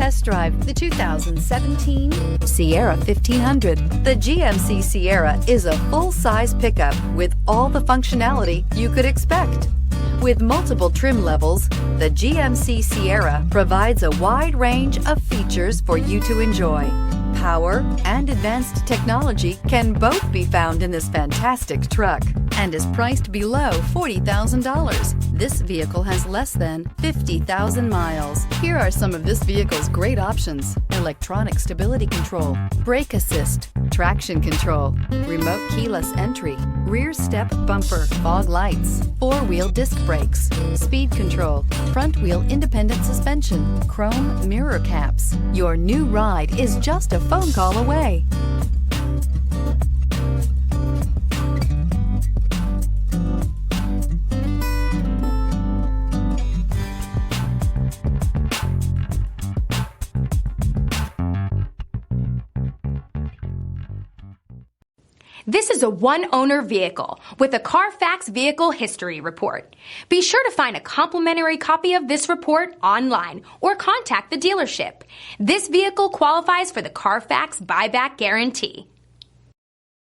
test drive the 2017 Sierra 1500. The GMC Sierra is a full-size pickup with all the functionality you could expect. With multiple trim levels, the GMC Sierra provides a wide range of features for you to enjoy. Power and advanced technology can both be found in this fantastic truck and is priced below $40,000. This vehicle has less than 50,000 miles. Here are some of this vehicle's great options: electronic stability control, brake assist, traction control, remote keyless entry, rear step bumper, fog lights, four-wheel disc brakes, speed control, front wheel independent suspension, chrome mirror caps. Your new ride is just a phone call away. This is a one-owner vehicle with a Carfax Vehicle History Report. Be sure to find a complimentary copy of this report online or contact the dealership. This vehicle qualifies for the Carfax Buyback Guarantee.